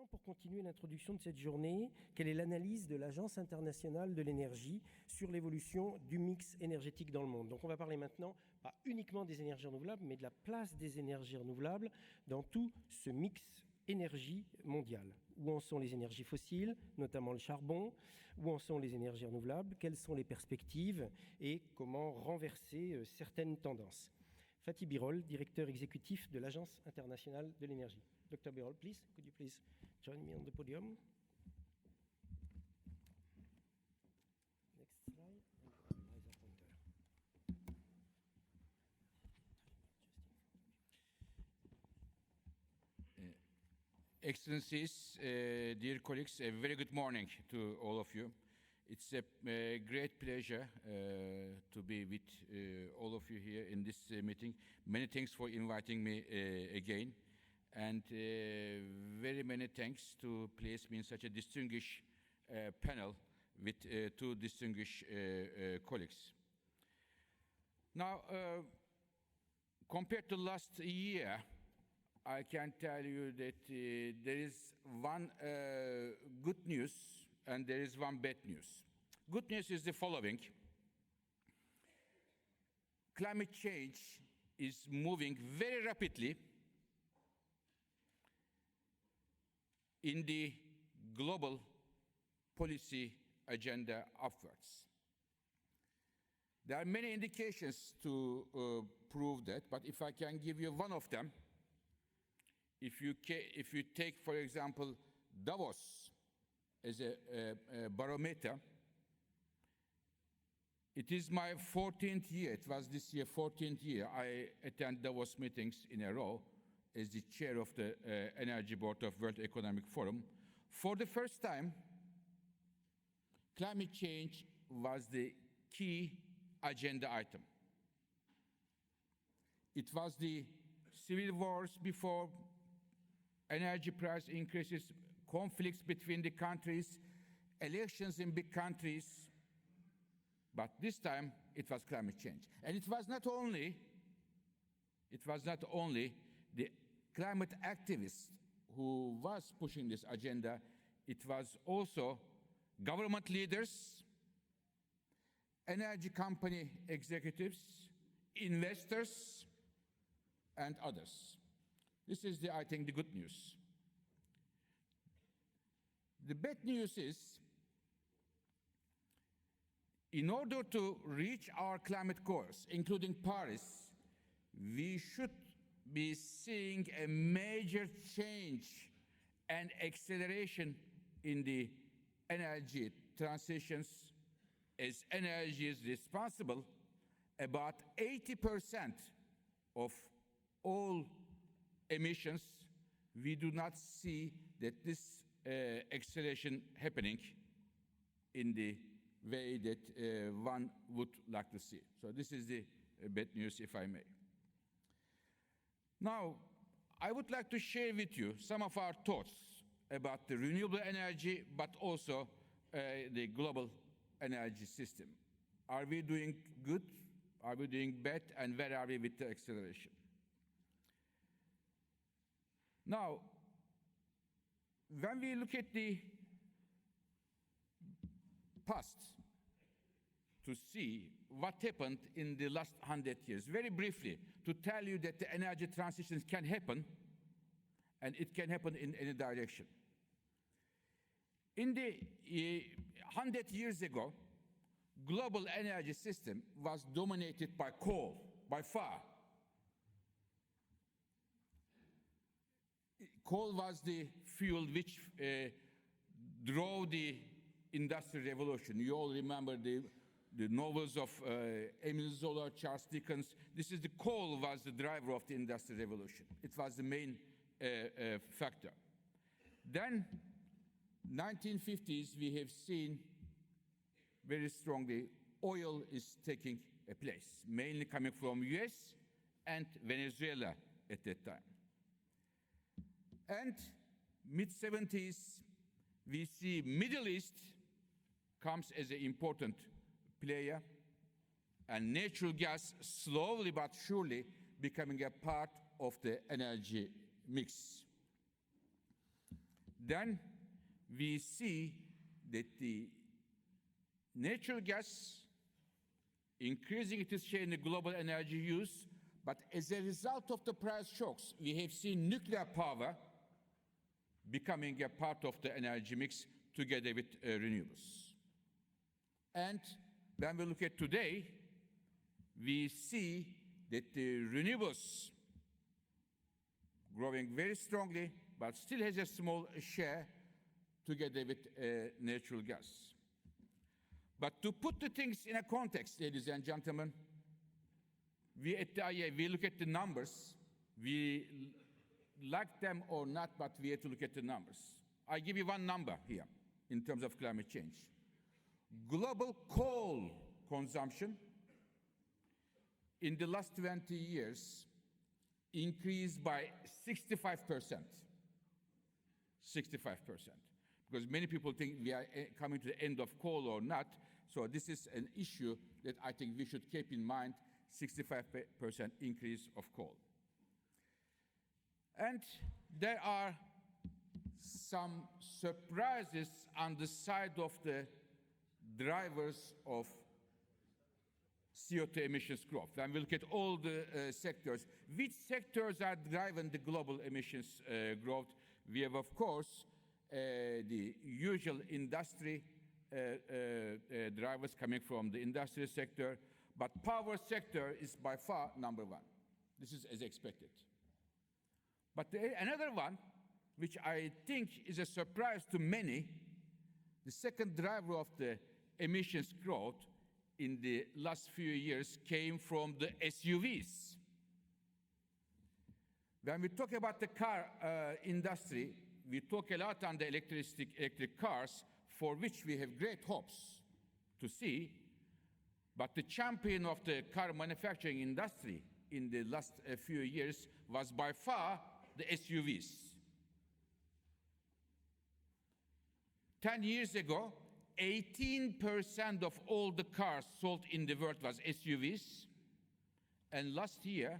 Maintenant, pour continuer l'introduction de cette journée, quelle est l'analyse de l'Agence internationale de l'énergie sur l'évolution du mix énergétique dans le monde? Donc on va parler maintenant, pas uniquement des énergies renouvelables, mais de la place des énergies renouvelables dans tout ce mix énergie mondiale. Où en sont les énergies fossiles, notamment le charbon? Où en sont les énergies renouvelables? Quelles sont les perspectives? Et comment renverser certaines tendances? Fatih BIROL, directeur exécutif de l'Agence internationale de l'énergie. Dr. BIROL, please, could you please join me on the podium? Next slide. Excellencies, dear colleagues, a very good morning to all of you. It's a great pleasure to be with all of you here in this meeting. Many thanks for inviting me again. And very many thanks to place me in such a distinguished panel with two distinguished colleagues. Now, compared to last year, I can tell you that there is one good news and there is one bad news. Good news is the following. Climate change is moving very rapidly in the global policy agenda upwards. There are many indications to prove that, but if I can give you one of them, if you take, for example, Davos as a barometer, it is my 14th year, it was this year 14th year, I attend Davos meetings in a row as the chair of the Energy Board of World Economic Forum. For the first time, climate change was the key agenda item. It was the civil wars before, energy price increases, conflicts between the countries, elections in big countries, but this time it was climate change. And it was not only the climate activists who was pushing this agenda, it was also government leaders, energy company executives, investors, and others. This is, I think, the good news. The bad news is, in order to reach our climate goals, including Paris, we should be seeing a major change and acceleration in the energy transitions, as energy is responsible about 80% of all emissions. We do not see that this acceleration happening in the way that one would like to see. So this is the bad news, if I may. Now, I would like to share with you some of our thoughts about the renewable energy, but also the global energy system. Are we doing good? Are we doing bad? And where are we with the acceleration? Now, when we look at the past to see what happened in the last 100 years, very briefly, to tell you that the energy transitions can happen, and it can happen in any direction. In the 100 years ago, global energy system was dominated by coal, by far. Coal was the fuel which drove the Industrial Revolution. You all remember the novels of Emile Zola, Charles Dickens. This is the coal was the driver of the Industrial Revolution. It was the main factor. Then, 1950s, we have seen very strongly oil is taking a place, mainly coming from US and Venezuela at that time. And mid-70s, we see Middle East comes as an important player, and natural gas slowly but surely becoming a part of the energy mix. then we see that the natural gas increasing its share in the global energy use, but as a result of the price shocks, we have seen nuclear power becoming a part of the energy mix together with renewables. And when we look at today, we see that the renewables growing very strongly, but still has a small share together with natural gas. But to put the things in a context, ladies and gentlemen, we at the IEA, we look at the numbers. We like them or not, but we have to look at the numbers. I give you one number here in terms of climate change. Global coal consumption in the last 20 years increased by 65%. 65%. Because many people think we are coming to the end of coal or not. So this is an issue that I think we should keep in mind, 65% increase of coal. And there are some surprises on the side of the drivers of CO2 emissions growth. And we look at all the sectors. Which sectors are driving the global emissions growth? We have, of course, the usual industry drivers coming from the industrial sector, but power sector is by far number one. This is as expected. But another one, which I think is a surprise to many, the second driver of the emissions growth in the last few years came from the SUVs. When we talk about the car industry, we talk a lot on the electric cars, for which we have great hopes to see, but the champion of the car manufacturing industry in the last few years was by far the SUVs. 10 years ago, 18% of all the cars sold in the world was SUVs, and last year,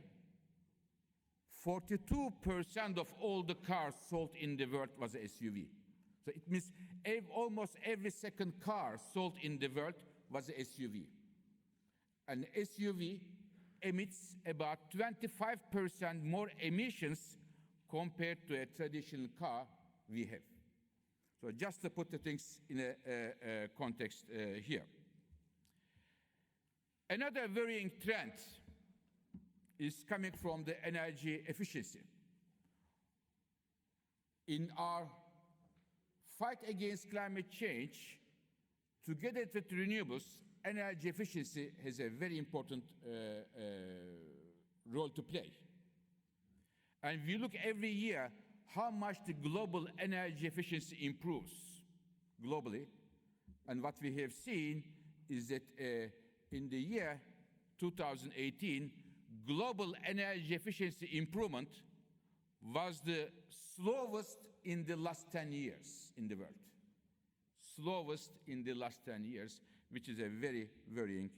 42% of all the cars sold in the world was SUV. So it means almost every second car sold in the world was an SUV. An SUV emits about 25% more emissions compared to a traditional car we have. So just to put the things in a context here. Another worrying trend is coming from the energy efficiency. In our fight against climate change, together with renewables, energy efficiency has a very important role to play. And we look every year how much the global energy efficiency improves globally. And what we have seen is that in the year 2018, global energy efficiency improvement was the slowest in the last 10 years in the world. Slowest in the last 10 years, which is a very worrying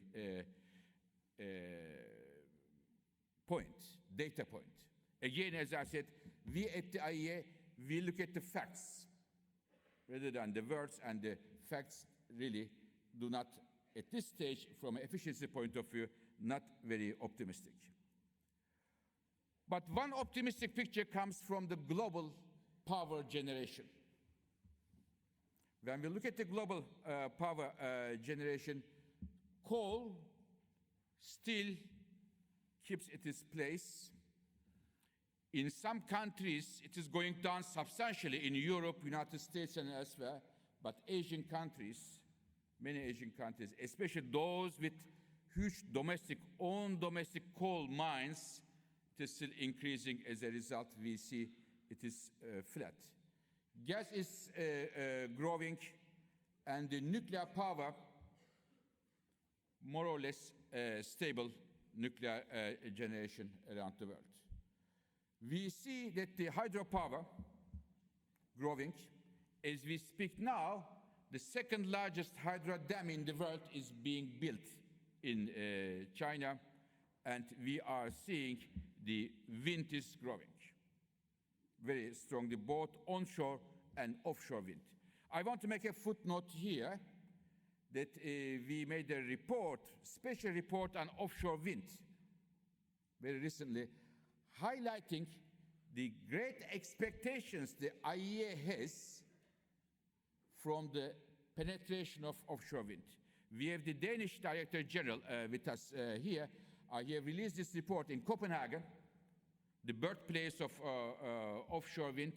data point. Again, as I said, we at the IEA, we look at the facts rather than the words, and the facts really do not, at this stage, from an efficiency point of view, not very optimistic. But one optimistic picture comes from the global power generation. When we look at the global power generation, coal still keeps its place. In some countries, it is going down substantially in Europe, United States, and elsewhere. But Asian countries, many Asian countries, especially those with huge domestic coal mines, it is still increasing. As a result, we see it is flat. Gas is growing, and the nuclear power, more or less stable nuclear generation around the world. We see that the hydropower growing. As we speak now, the second largest hydro dam in the world is being built in China, and we are seeing the wind is growing very strongly, both onshore and offshore wind. I want to make a footnote here that we made a report, special report on offshore wind very recently, highlighting the great expectations the IEA has from the penetration of offshore wind. We have the Danish Director General with us here. He have released this report in Copenhagen, the birthplace of offshore wind.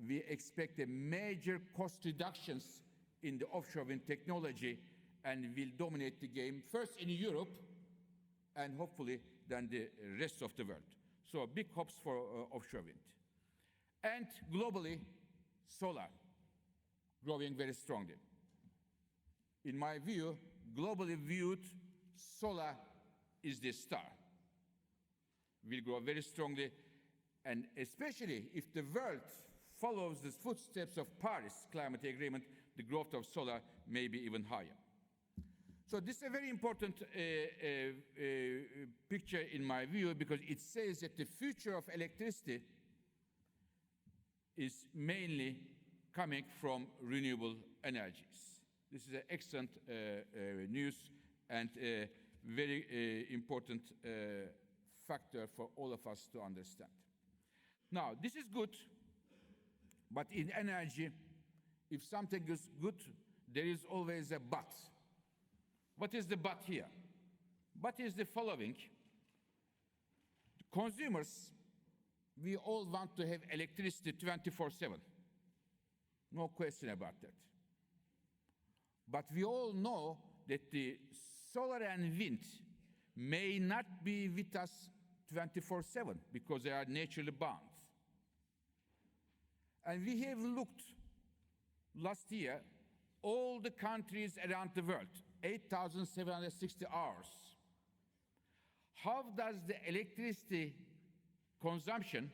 We expect a major cost reductions in the offshore wind technology and will dominate the game, first in Europe and hopefully then the rest of the world. So big hopes for offshore wind. And globally, solar, growing very strongly. In my view, globally viewed, solar is the star. Will grow very strongly, and especially if the world follows the footsteps of Paris Climate Agreement, the growth of solar may be even higher. So this is a very important picture in my view, because it says that the future of electricity is mainly coming from renewable energies. This is an excellent news and a very important factor for all of us to understand. Now, this is good, but in energy, if something is good, there is always a but. What is the but here? But is the following. Consumers, we all want to have electricity 24/7. No question about that. But we all know that the solar and wind may not be with us 24/7 because they are naturally bound. And we have looked last year, all the countries around the world, 8,760 hours. How does the electricity consumption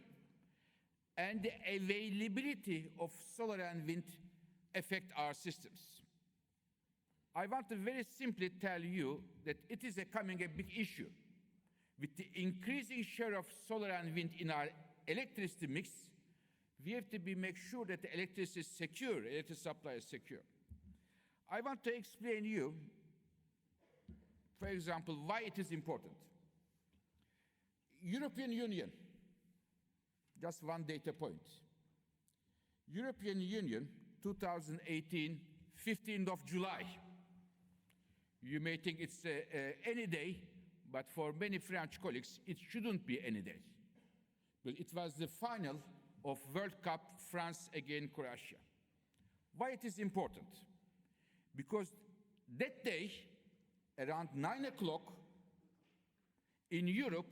and the availability of solar and wind affect our systems? I want to very simply tell you that it is becoming a big issue. With the increasing share of solar and wind in our electricity mix, we have to make sure that the electricity is secure, electricity supply is secure. I want to explain you, for example, why it is important. European Union, just one data point. European Union, 2018, 15th of July. You may think it's any day, but for many French colleagues, it shouldn't be any day. But it was the final of World Cup, France against Croatia. Why it is important? Because that day, around 9 o'clock, in Europe,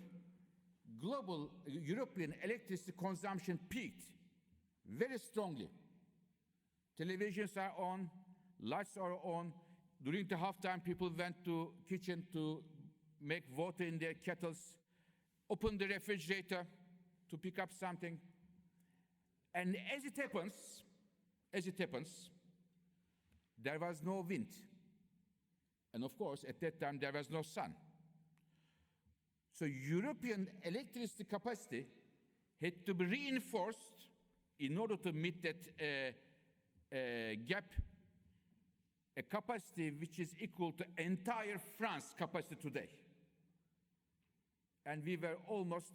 global European electricity consumption peaked very strongly. Televisions are on, lights are on. During the halftime, people went to kitchen to make water in their kettles, open the refrigerator to pick up something. And as it happens, there was no wind. And of course, at that time, there was no sun. So European electricity capacity had to be reinforced in order to meet that gap, a capacity which is equal to entire France capacity today. And we were almost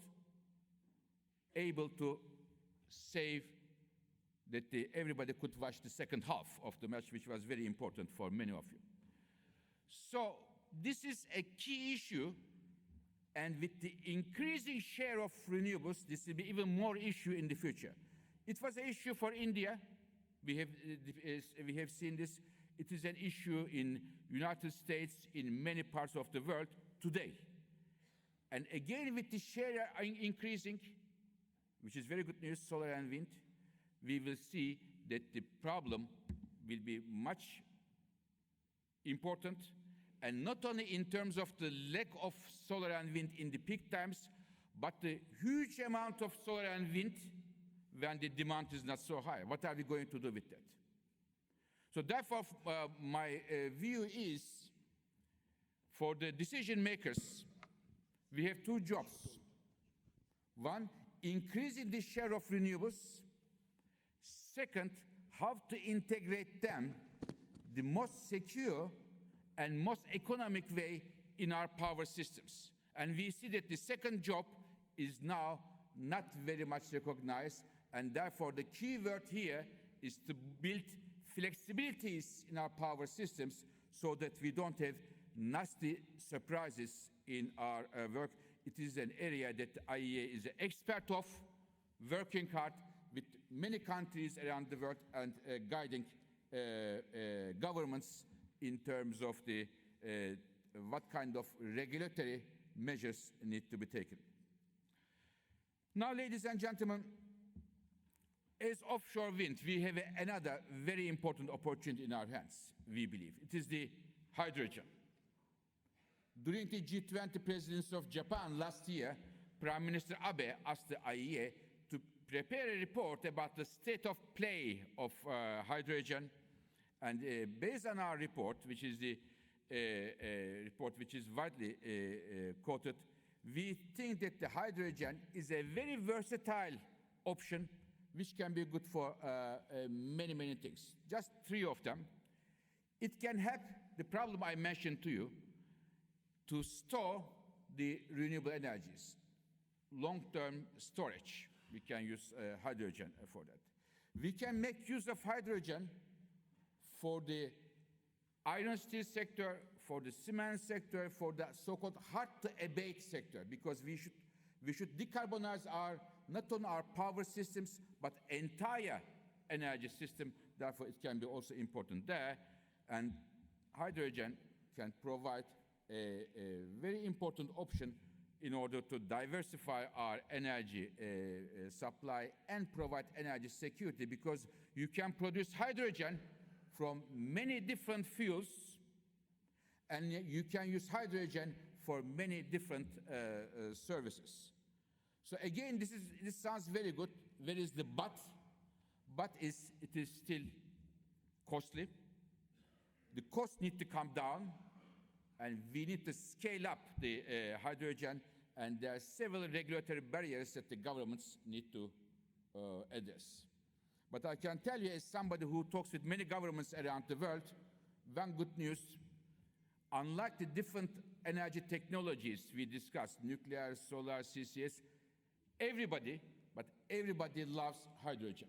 able to save that everybody could watch the second half of the match, which was very important for many of you. So this is a key issue, and with the increasing share of renewables, this will be even more issue in the future. It was an issue for India. We have seen this. It is an issue in United States, in many parts of the world today. And again, with the share increasing, which is very good news, solar and wind, we will see that the problem will be much important, and not only in terms of the lack of solar and wind in the peak times, but the huge amount of solar and wind when the demand is not so high. What are we going to do with that? So therefore, my view is, for the decision makers, we have two jobs. One, increasing the share of renewables. Second, how to integrate them the most secure and most economic way in our power systems. And we see that the second job is now not very much recognized, and therefore the key word here is to build flexibilities in our power systems so that we don't have nasty surprises in our work. It is an area that the IEA is an expert of, working hard with many countries around the world and guiding governments in terms of the what kind of regulatory measures need to be taken. Now, ladies and gentlemen, as offshore wind, we have another very important opportunity in our hands, we believe. It is the hydrogen. During the G20 presidency of Japan last year, Prime Minister Abe asked the IEA to prepare a report about the state of play of hydrogen. And based on our report, which is the report which is widely quoted, we think that the hydrogen is a very versatile option which can be good for many, many things. Just three of them. It can help the problem I mentioned to you to store the renewable energies, long-term storage. We can use hydrogen for that. We can make use of hydrogen for the iron steel sector, for the cement sector, for the so-called hard-to-abate sector, because we should decarbonize not only our power systems, but entire energy system. Therefore, it can be also important there. And hydrogen can provide a very important option in order to diversify our energy supply and provide energy security, because you can produce hydrogen from many different fuels, and you can use hydrogen for many different services. So again, this sounds very good. Where is the but? But it is still costly. The costs need to come down, and we need to scale up the hydrogen, and there are several regulatory barriers that the governments need to address. But I can tell you, as somebody who talks with many governments around the world, one good news: unlike the different energy technologies we discussed, nuclear, solar, CCS, everybody loves hydrogen.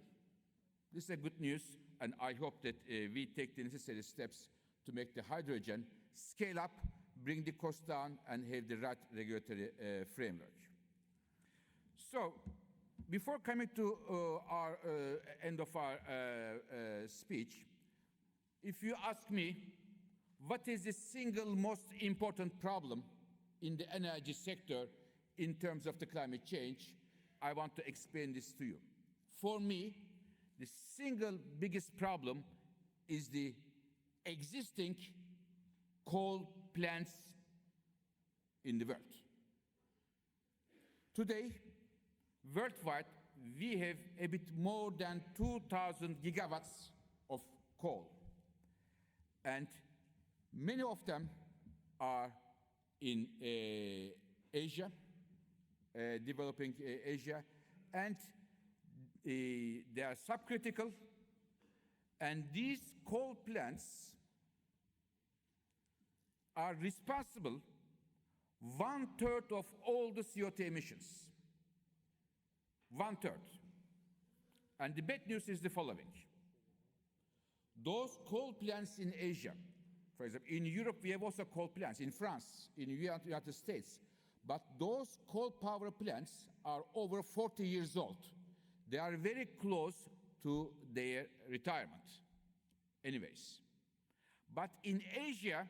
This is a good news, and I hope that we take the necessary steps to make the hydrogen scale up, bring the cost down, and have the right regulatory framework. So, before coming to our end of our speech, if you ask me, what is the single most important problem in the energy sector in terms of the climate change, I want to explain this to you. For me, the single biggest problem is the existing coal plants in the world. Today, worldwide, we have a bit more than 2,000 gigawatts of coal. And many of them are in Asia, developing Asia, and they are subcritical. And these coal plants are responsible 1/3 of all the CO2 emissions. 1/3. And the bad news is the following. Those coal plants in Asia, for example, in Europe we have also coal plants, in France, in the United States, but those coal power plants are over 40 years old. They are very close to their retirement, anyways. But in Asia,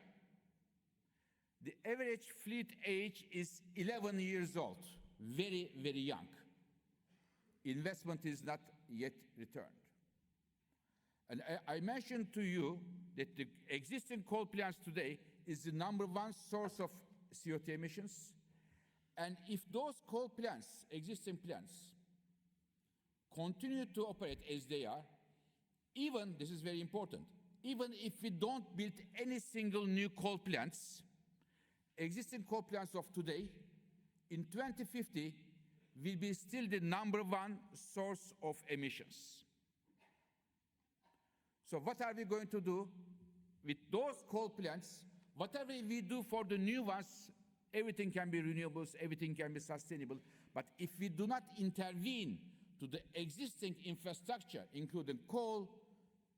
the average fleet age is 11 years old, very, very young. Investment is not yet returned. And I mentioned to you that the existing coal plants today is the #1 source of CO2 emissions. And if those coal plants, existing plants, continue to operate as they are, even, this is very important, even if we don't build any single new coal plants, existing coal plants of today, in 2050, will be still the #1 source of emissions. So what are we going to do with those coal plants? Whatever we do for the new ones, everything can be renewables, everything can be sustainable. But if we do not intervene to the existing infrastructure, including coal,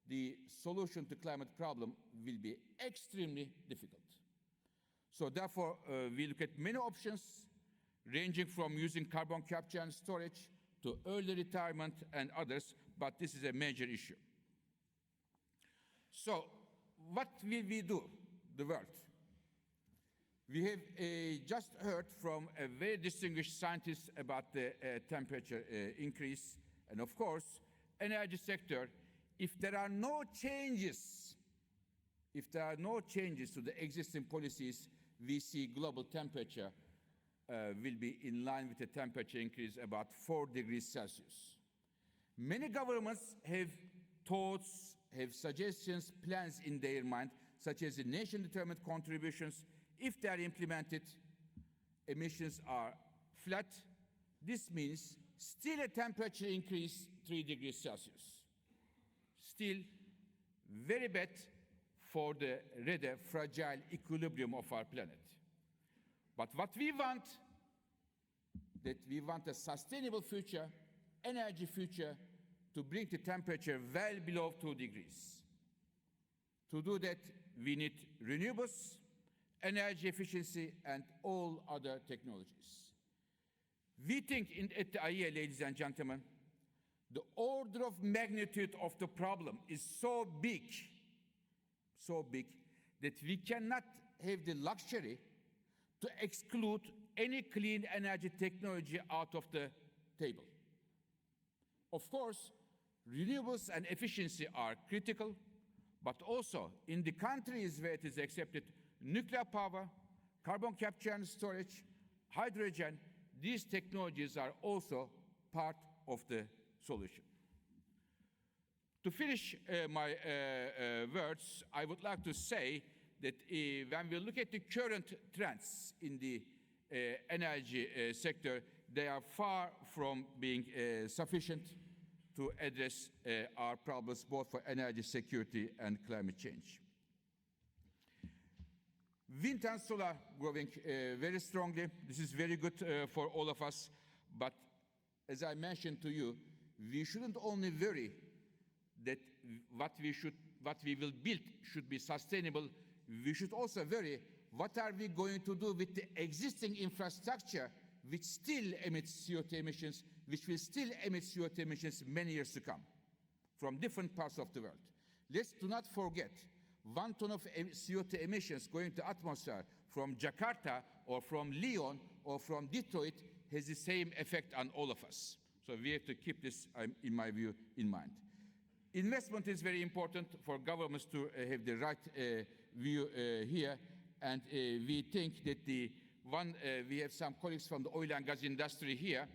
the solution to climate problem will be extremely difficult. So therefore, we look at many options, ranging from using carbon capture and storage to early retirement and others, but this is a major issue. So what will we do, the world? We have just heard from a very distinguished scientist about the temperature increase, and of course, energy sector, if there are no changes to the existing policies, we see global temperature will be in line with the temperature increase about 4 degrees Celsius. Many governments have thoughts, have suggestions, plans in their mind, such as the nation-determined contributions. If they are implemented, emissions are flat. This means still a temperature increase 3 degrees Celsius. Still very bad for the rather fragile equilibrium of our planet. But what we want, that we want a sustainable future, energy future, to bring the temperature well below 2 degrees. To do that, we need renewables, energy efficiency, and all other technologies. We think at the IEA, ladies and gentlemen, the order of magnitude of the problem is so big that we cannot have the luxury to exclude any clean energy technology out of the table. Of course, renewables and efficiency are critical, but also in the countries where it is accepted, nuclear power, carbon capture and storage, hydrogen, these technologies are also part of the solution. To finish my words, I would like to say that when we look at the current trends in the energy sector, they are far from being sufficient to address our problems both for energy security and climate change. Wind and solar growing very strongly. This is very good for all of us, but as I mentioned to you, we shouldn't only worry that what we will build should be sustainable. We should also worry what are we going to do with the existing infrastructure which still emits CO2 emissions, which will still emit CO2 emissions many years to come from different parts of the world. Let's do not forget, 1 ton of CO2 emissions going to atmosphere from Jakarta or from Lyon or from Detroit has the same effect on all of us. So we have to keep this, in my view, in mind. Investment is very important for governments to have the right view here, and we think that we have some colleagues from the oil and gas industry here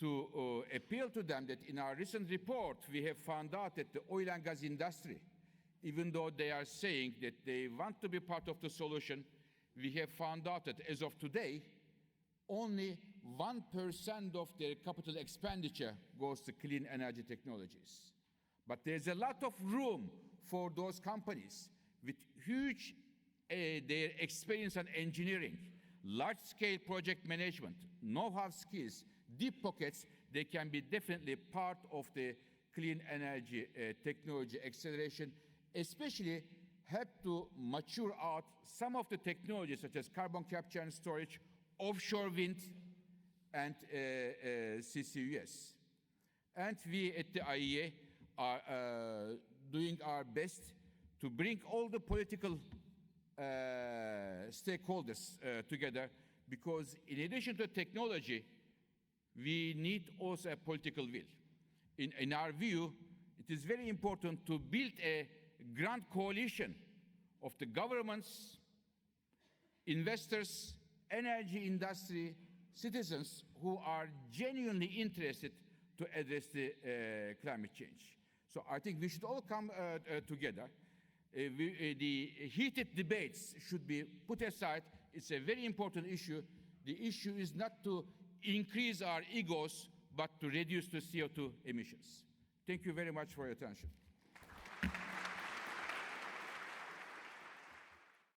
to appeal to them that in our recent report we have found out that the oil and gas industry, even though they are saying that they want to be part of the solution, we have found out that as of today, only 1% of their capital expenditure goes to clean energy technologies. But there's a lot of room for those companies with huge their experience in engineering, large-scale project management, know-how skills, deep pockets. They can be definitely part of the clean energy technology acceleration, especially help to mature out some of the technologies such as carbon capture and storage, offshore wind, and CCUS. And we at the IEA are doing our best to bring all the political stakeholders together, because in addition to technology, we need also a political will. In our view, it is very important to build a grand coalition of the governments, investors, energy industry, citizens who are genuinely interested to address the climate change. So I think we should all come together. The heated debates should be put aside. It's a very important issue. The issue is not to increase our egos, but to reduce the CO2 emissions. Thank you very much for your attention.